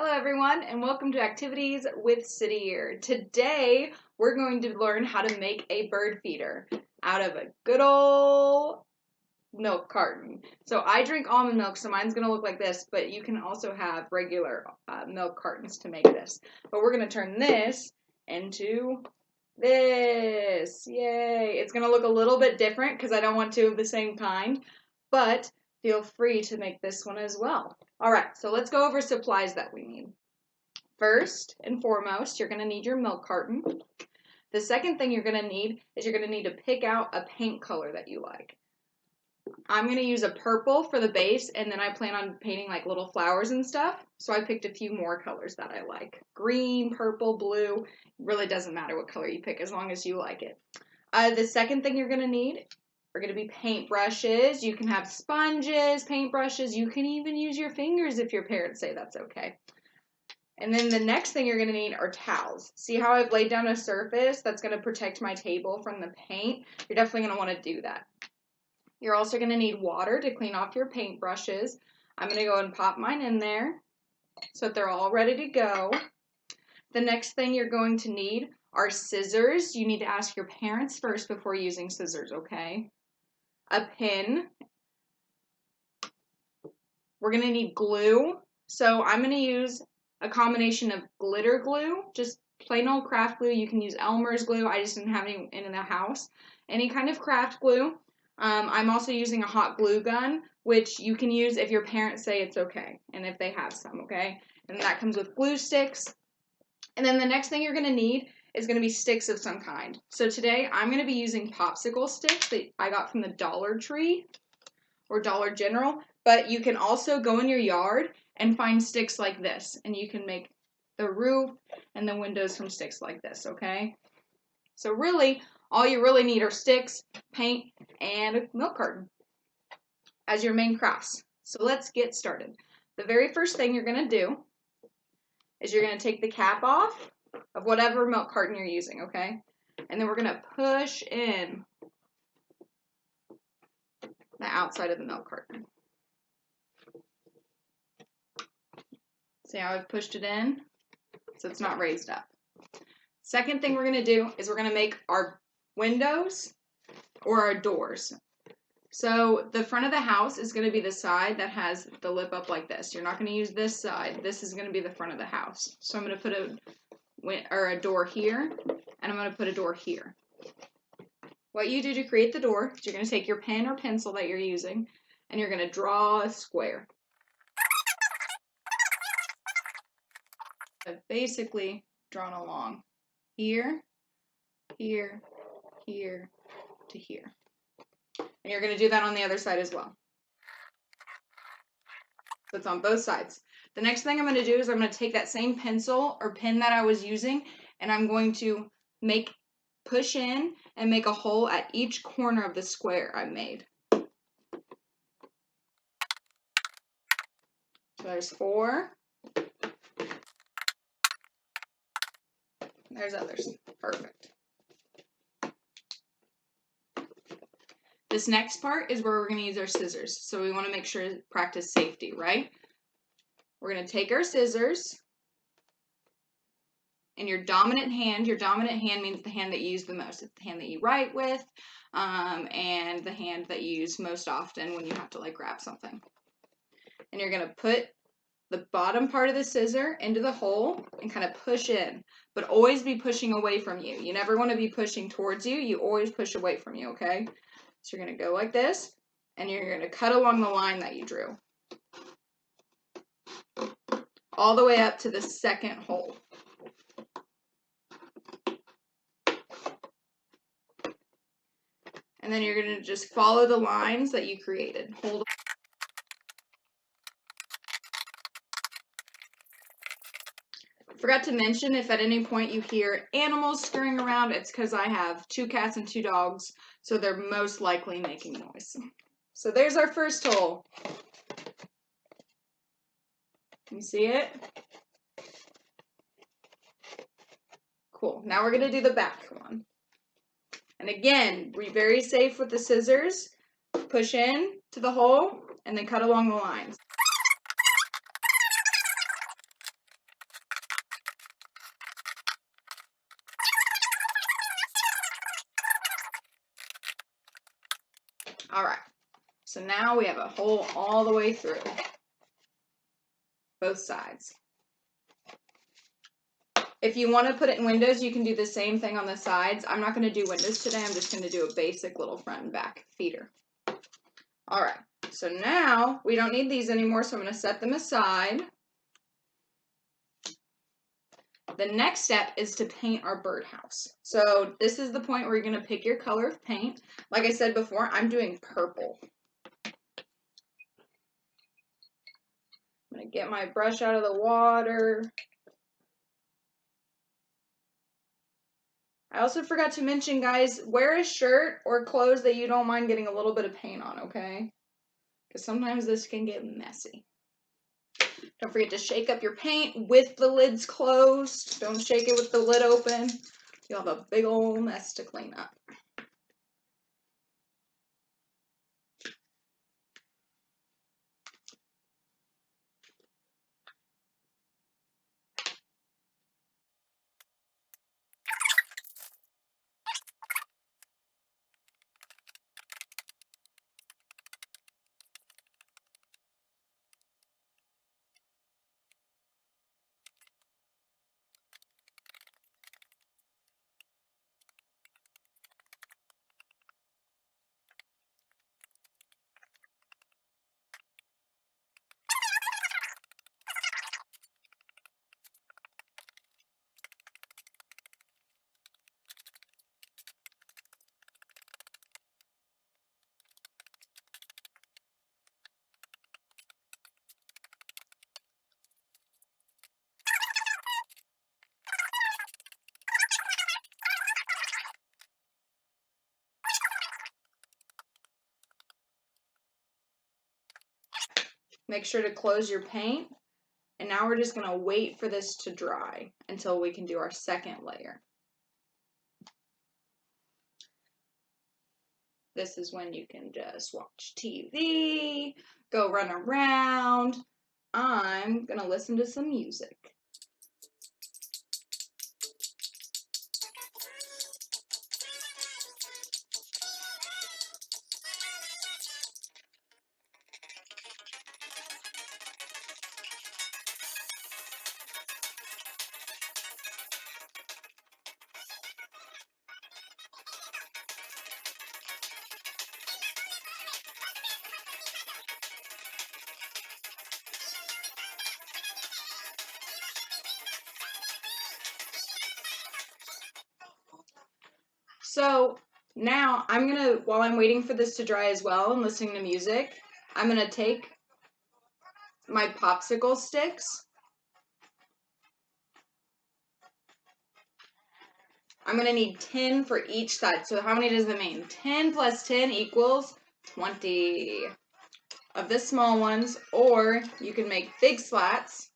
Hello everyone and welcome to Activities with City Year. Today we're going to learn how to make a bird feeder out of a good old milk carton. So I drink almond milk, so mine's going to look like this, but you can also have regular milk cartons to make this. But we're going to turn this into this. Yay! It's going to look a little bit different because I don't want two of the same kind, but feel free to make this one as well. All right, so let's go over supplies that we need. First and foremost, you're going to need your milk carton. The second thing you're going to need is you're going to need to pick out a paint color that you like. I'm going to use a purple for the base, and then I plan on painting like little flowers and stuff. So I picked a few more colors that I like. Green, purple, blue. It really doesn't matter what color you pick as long as you like it. The second thing you're going to need are going to be paint brushes. You can have sponges, paint brushes. You can even use your fingers if your parents say that's okay. And then the next thing you're going to need are towels. See how I've laid down a surface that's going to protect my table from the paint? You're definitely going to want to do that. You're also going to need water to clean off your paint brushes. I'm going to go and pop mine in there so that they're all ready to go. The next thing you're going to need are scissors. You need to ask your parents first before using scissors, okay? A pin. We're going to need glue. So I'm going to use a combination of glitter glue, just plain old craft glue. You can use Elmer's glue. I just didn't have any in the house. Any kind of craft glue. I'm also using a hot glue gun, which you can use if your parents say it's okay, and if they have some, okay? And that comes with glue sticks. And then the next thing you're going to need is going to be sticks of some kind. So today I'm going to be using popsicle sticks that I got from the Dollar Tree or Dollar General, but you can also go in your yard and find sticks like this, and you can make the roof and the windows from sticks like this, okay? So really, all you really need are sticks, paint, and a milk carton as your main crafts. So let's get started. The very first thing you're going to do is you're going to take the cap off of whatever milk carton you're using, okay? And then we're going to push in the outside of the milk carton. See how I've pushed it in? So it's not raised up. Second thing we're going to do is we're going to make our windows or our doors. So the front of the house is going to be the side that has the lip up like this. You're not going to use this side. This is going to be the front of the house. So I'm going to put a door here, and I'm going to put a door here. What you do to create the door is you're going to take your pen or pencil that you're using, and you're going to draw a square. I've basically drawn along here, here, here, to here. And you're going to do that on the other side as well. So it's on both sides. The next thing I'm going to do is I'm going to take that same pencil or pen that I was using, and I'm going to push in and make a hole at each corner of the square I made. So there's 4. There's others. Perfect. This next part is where we're going to use our scissors. So we want to make sure to practice safety, right? We're going to take our scissors, and your dominant hand means the hand that you use the most. It's the hand that you write with, and the hand that you use most often when you have to like grab something. And you're going to put the bottom part of the scissor into the hole and kind of push in, but always be pushing away from you. You never want to be pushing towards you. You always push away from you, okay? So you're going to go like this, and you're going to cut along the line that you drew, all the way up to the second hole. And then you're going to just follow the lines that you created. Hold. Forgot to mention, if at any point you hear animals scurrying around, it's because I have 2 cats and 2 dogs, so they're most likely making noise. So there's our first hole. You see it? Cool. Now we're going to do the back one. And again, be very safe with the scissors. Push in to the hole, and then cut along the lines. So now we have a hole all the way through. Both sides. If you want to put it in windows, you can do the same thing on the sides. I'm not going to do windows today. I'm just going to do a basic little front and back feeder. All right. So now we don't need these anymore, so I'm going to set them aside. The next step is to paint our birdhouse. So this is the point where you're going to pick your color of paint. Like I said before, I'm doing purple. I'm going to get my brush out of the water. I also forgot to mention, guys, wear a shirt or clothes that you don't mind getting a little bit of paint on, okay? Because sometimes this can get messy. Don't forget to shake up your paint with the lids closed. Don't shake it with the lid open. You'll have a big old mess to clean up. Make sure to close your paint. And now we're just going to wait for this to dry until we can do our second layer. This is when you can just watch TV, go run around. I'm going to listen to some music. So now I'm going to, while I'm waiting for this to dry as well and listening to music, I'm going to take my popsicle sticks. I'm going to need 10 for each side. So how many does that mean? 10 plus 10 equals 20 of the small ones, or you can make big slats.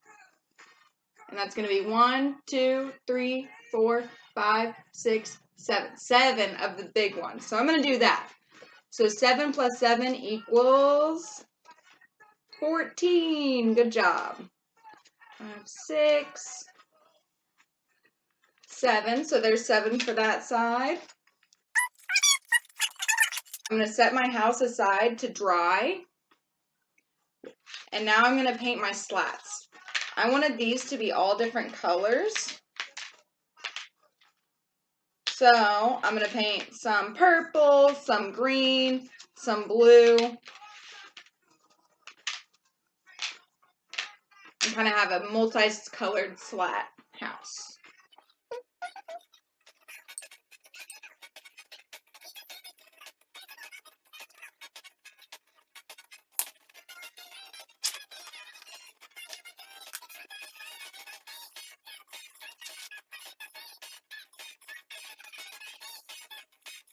And that's going to be 1, 2, 3, 4, 5, 6, 7. 7 of the big ones. So I'm going to do that. So 7 plus 7 equals 14. Good job. 5, 6, 7. So there's 7 for that side. I'm going to set my house aside to dry. And now I'm going to paint my slats. I wanted these to be all different colors. So I'm going to paint some purple, some green, some blue. And kind of have a multi-colored slat house.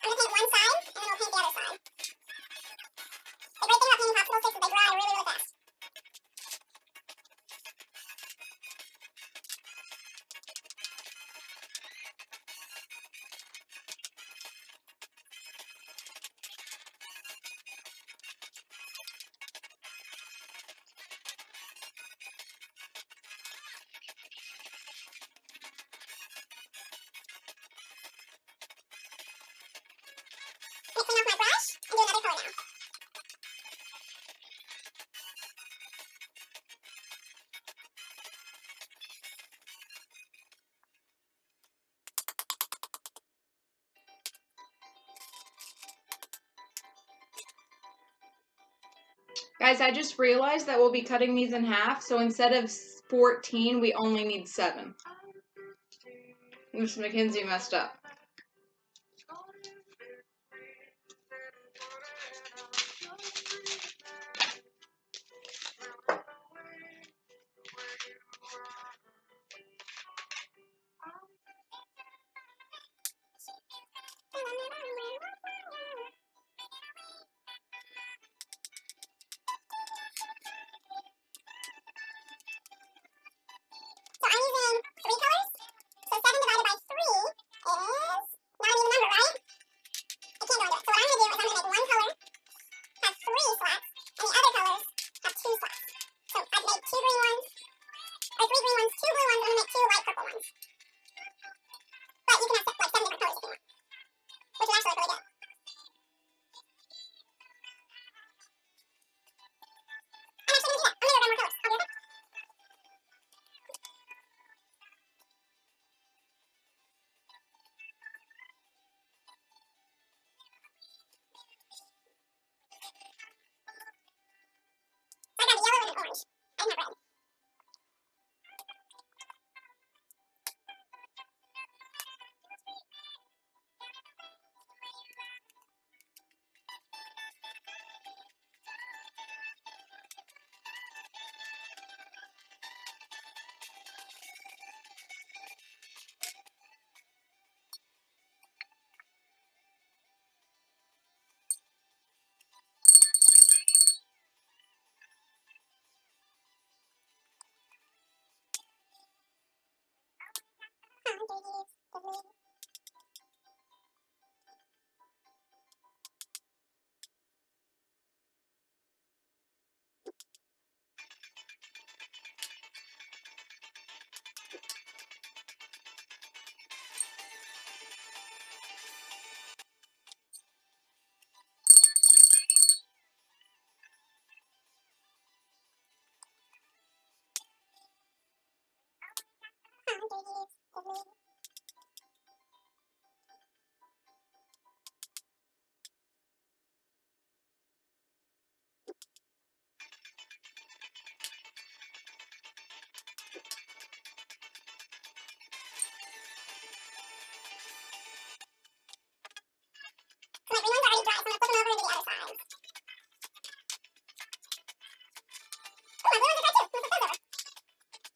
I'm going to paint one side, and then we'll paint the other side. The great thing about painting popsicle sticks is they dry really, really fast. Guys, I just realized that we'll be cutting these in half, so instead of 14, we only need 7. Miss Mackenzie messed up. So I'm using 3 colors. So 7 divided by 3 is not an even number, right? I can't go into it. So what I'm going to do is I'm going to make one color have 3 slots, and the other colors have 2 slots. So I've made 2 green ones, or 3 green ones, 2 blue ones, I'm going to make 2 light purple ones. But you can have like 7 different colors if you want, which is actually really good. I'm actually going to do that. I'm going to grab more colors. I'll be right back. So I got a yellow and an orange. I didn't have red. So my green ones are already dry, so I'm going to flip them over into the other side. Oh, my blue ones are dry too. I'm going to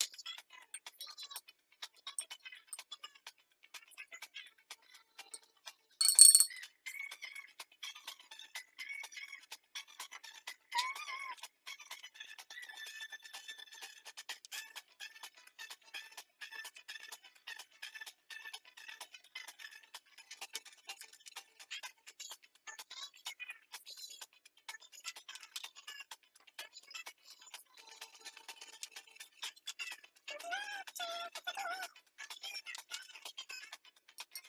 flip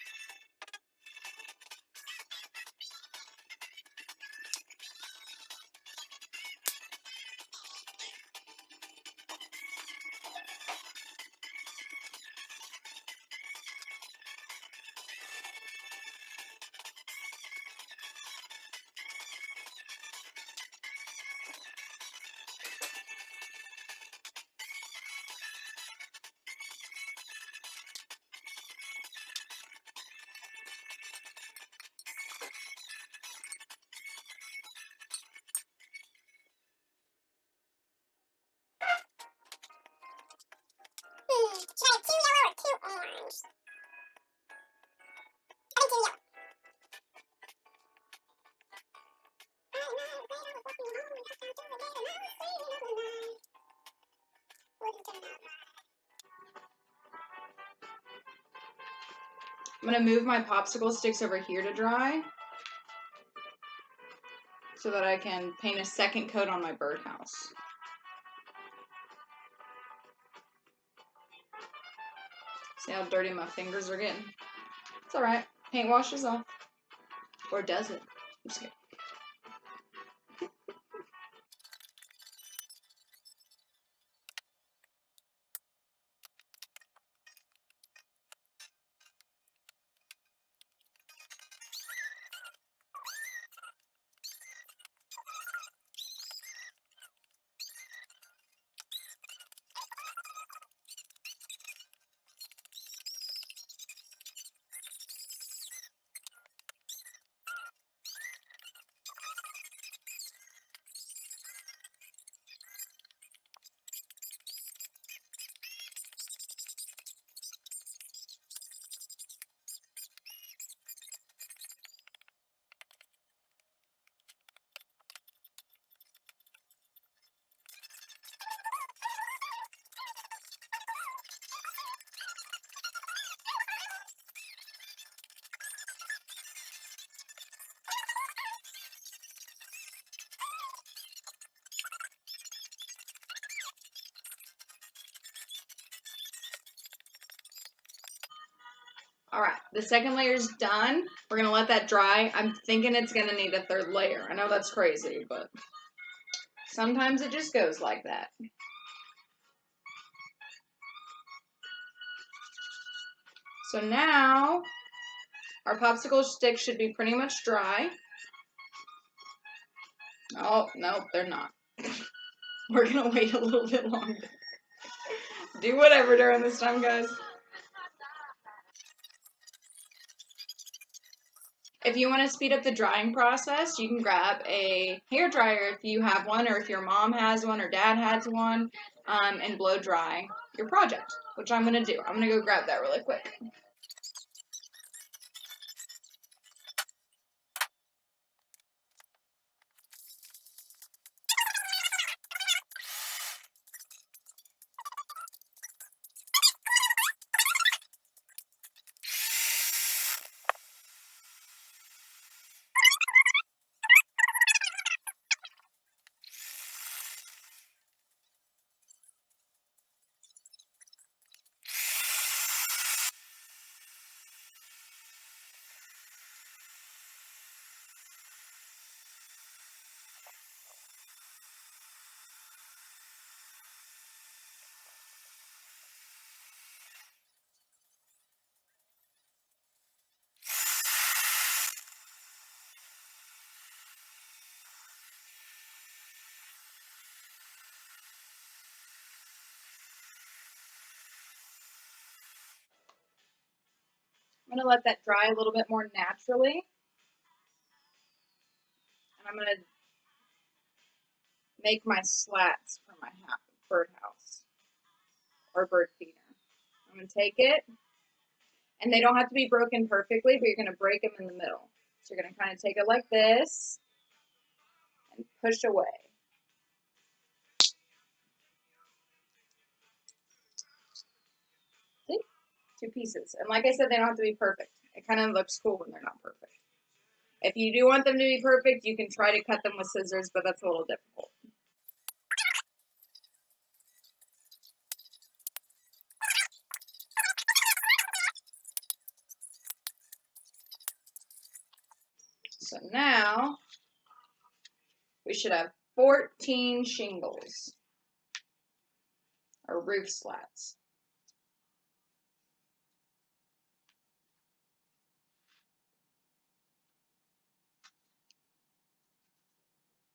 those over. Should I have 2 yellow or 2 orange? I think 2 yellow. I'm going to move my popsicle sticks over here to dry so that I can paint a second coat on my birdhouse. See how dirty my fingers are getting? It's alright. Paint washes off. Or does it? I'm just kidding. All right, the second layer is done. We're gonna let that dry. I'm thinking it's gonna need a third layer. I know that's crazy, but sometimes it just goes like that. So now our popsicle sticks should be pretty much dry. Oh, no, they're not. We're gonna wait a little bit longer. Do whatever during this time, guys. If you want to speed up the drying process, you can grab a hair dryer if you have one, or if your mom has one or dad has one, and blow dry your project, which I'm going to do. I'm going to go grab that really quick. I'm going to let that dry a little bit more naturally. And I'm going to make my slats for my birdhouse or bird feeder. I'm going to take it, and they don't have to be broken perfectly, but you're going to break them in the middle. So you're going to kind of take it like this and push away. See? 2 pieces. And like I said, they don't have to be perfect. It kind of looks cool when they're not perfect. If you do want them to be perfect, you can try to cut them with scissors, but that's a little difficult. So now we should have 14 shingles or roof slats.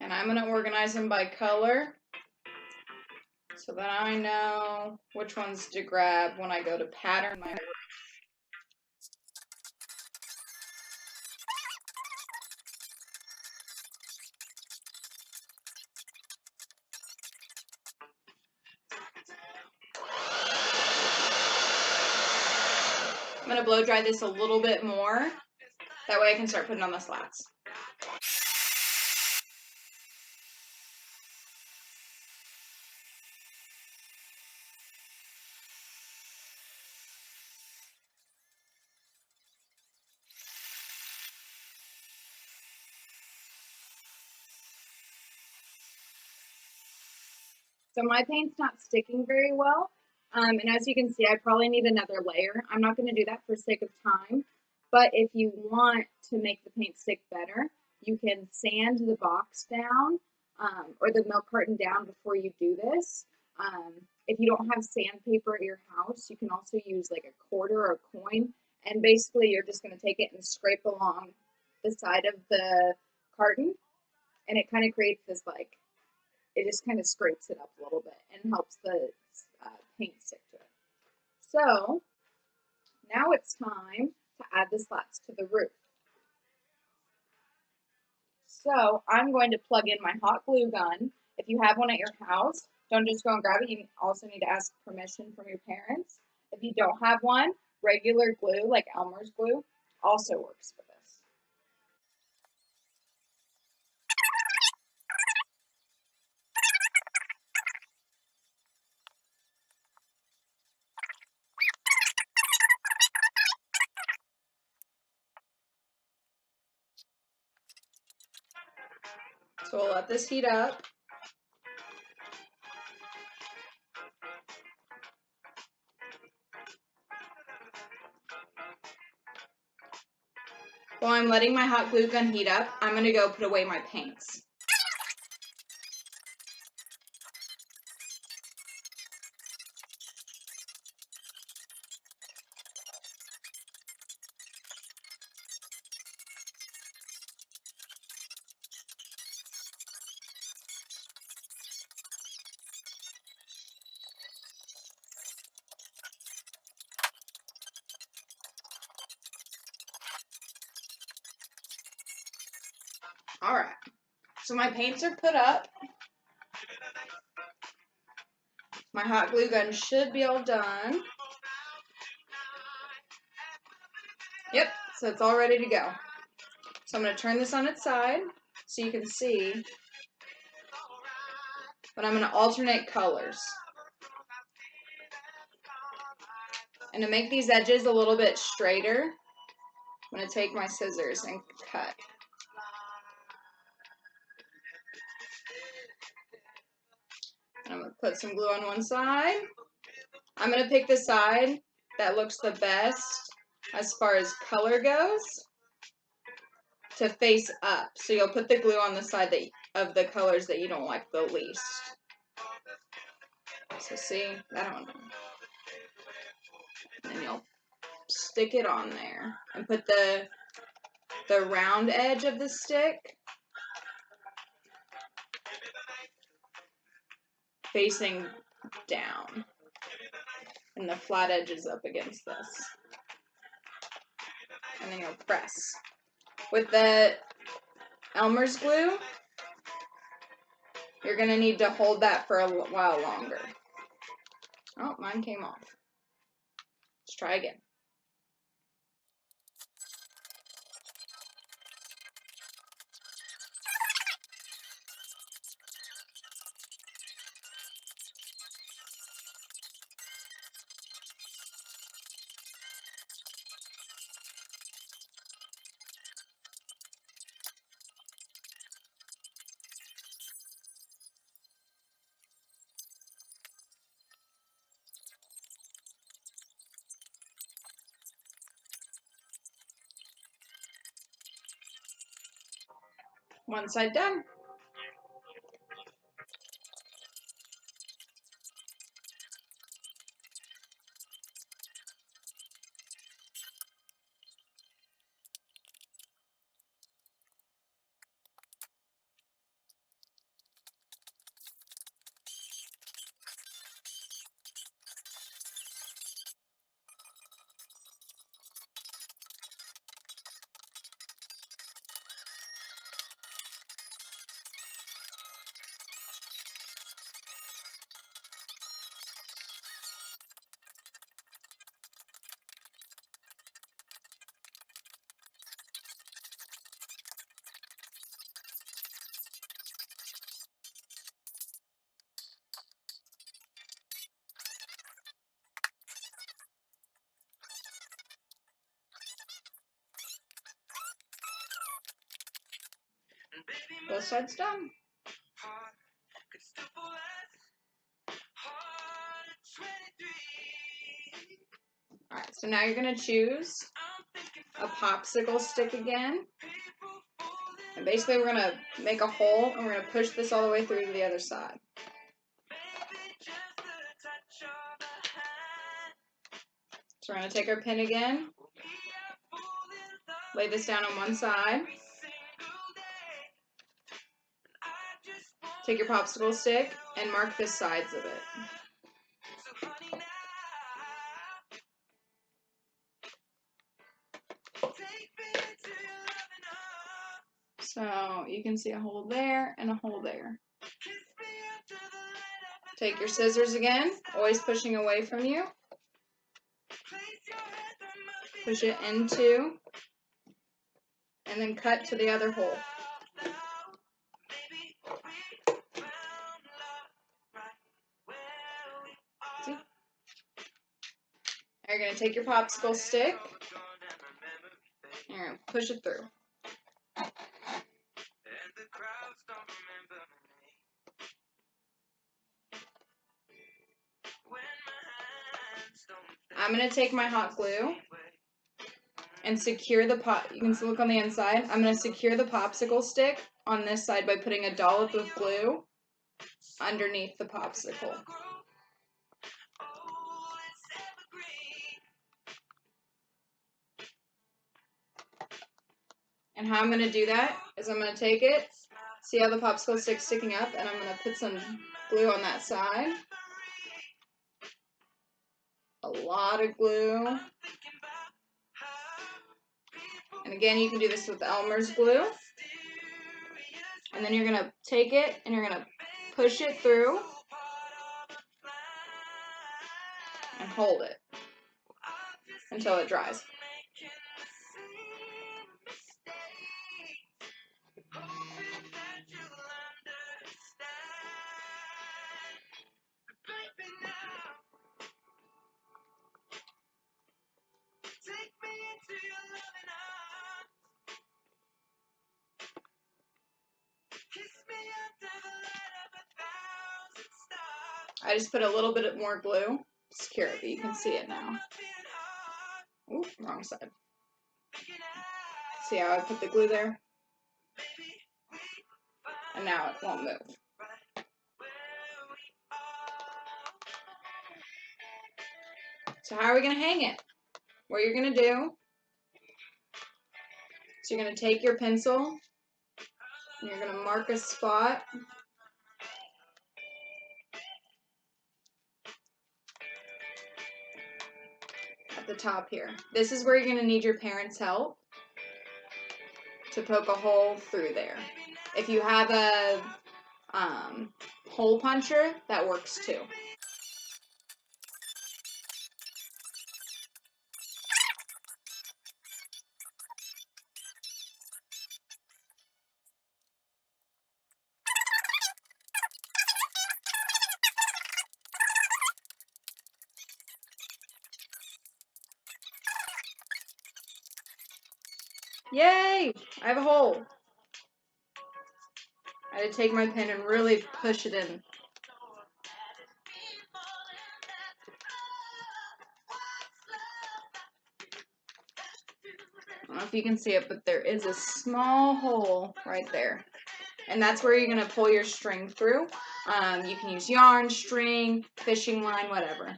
And I'm going to organize them by color so that I know which ones to grab when I go to pattern my roof. I'm going to blow dry this a little bit more. That way I can start putting on the slats. So my paint's not sticking very well. And as you can see, I probably need another layer. I'm not going to do that for sake of time. But if you want to make the paint stick better, you can sand the box down or the milk carton down before you do this. If you don't have sandpaper at your house, you can also use like a quarter or a coin. And basically, you're just going to take it and scrape along the side of the carton. And it kind of creates this like, it just kind of scrapes it up a little bit and helps the paint stick to it. So now it's time to add the slats to the roof. So I'm going to plug in my hot glue gun. If you have one at your house, don't just go and grab it. You also need to ask permission from your parents. If you don't have one, regular glue like Elmer's glue also works for this. So we'll let this heat up. While I'm letting my hot glue gun heat up, I'm going to go put away my paints. Alright, so my paints are put up. My hot glue gun should be all done. Yep, so it's all ready to go. So I'm going to turn this on its side so you can see. But I'm going to alternate colors. And to make these edges a little bit straighter, I'm going to take my scissors and cut. And I'm going to put some glue on one side. I'm going to pick the side that looks the best as far as color goes to face up. So you'll put the glue on the side of the colors that you don't like the least. So see, that one. And then you'll stick it on there and put the round edge of the stick facing down and the flat edge is up against this. And then you'll press. With the Elmer's glue, you're going to need to hold that for a while longer. Oh, mine came off. Let's try again. One side done. Both sides done. Alright, so now you're going to choose a popsicle stick again. And basically we're going to make a hole and we're going to push this all the way through to the other side. So we're going to take our pin again, lay this down on one side. Take your popsicle stick and mark the sides of it. So you can see a hole there and a hole there. Take your scissors again, always pushing away from you. Push it into, and then cut to the other hole. See? Now you're going to take your popsicle stick, and you're going to push it through. I'm going to take my hot glue and secure the you can look on the inside. I'm going to secure the popsicle stick on this side by putting a dollop of glue underneath the popsicle. And how I'm going to do that is I'm going to take it, see how the popsicle stick's sticking up, and I'm going to put some glue on that side. A lot of glue. And again, you can do this with Elmer's glue. And then you're going to take it and you're going to push it through and hold it until it dries. I just put a little bit more glue to secure it, but you can see it now. Ooh, wrong side. See how I put the glue there? And now it won't move. So how are we going to hang it? What you're going to do is you're going to take your pencil and you're going to mark a spot. At the top here. This is where you're going to need your parents' help to poke a hole through there. If you have a hole puncher, that works too. Yay! I have a hole. I had to take my pen and really push it in. I don't know if you can see it, but there is a small hole right there. And that's where you're going to pull your string through. You can use yarn, string, fishing line, whatever.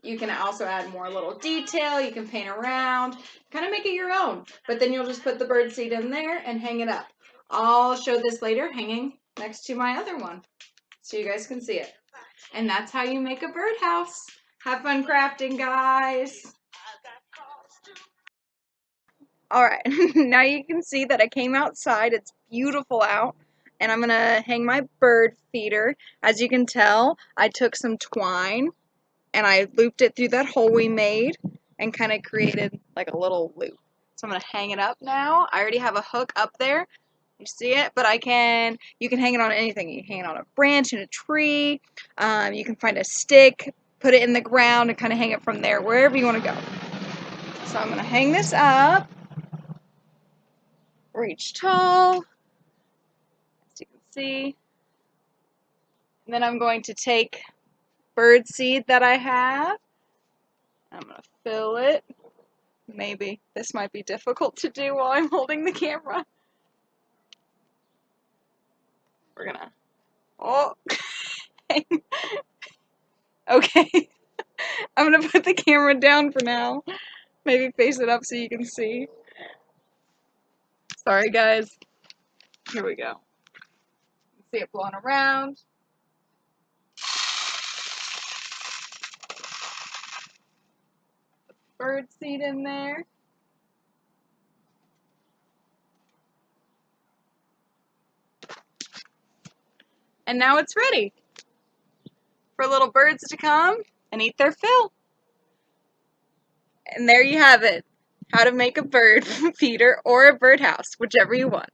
You can also add more little detail. You can paint around. Kind of make it your own. But then you'll just put the bird seed in there and hang it up. I'll show this later hanging next to my other one so you guys can see it. And that's how you make a birdhouse. Have fun crafting, guys. Alright, now you can see that I came outside. It's beautiful out. And I'm going to hang my bird feeder. As you can tell, I took some twine and I looped it through that hole we made and kind of created like a little loop. So I'm going to hang it up now. I already have a hook up there. You see it? But you can hang it on anything. You can hang it on a branch in a tree. You can find a stick, put it in the ground and kind of hang it from there, wherever you want to go. So I'm going to hang this up. Reach tall, as you can see. And then I'm going to take bird seed that I have. I'm going to fill it. Maybe this might be difficult to do while I'm holding the camera. We're gonna, oh, okay. I'm gonna put the camera down for now. Maybe face it up so you can see. Sorry guys. Here we go. See it blowing around. Bird seed in there. And now it's ready for little birds to come and eat their fill. And there you have it. How to make a bird feeder or a birdhouse, whichever you want.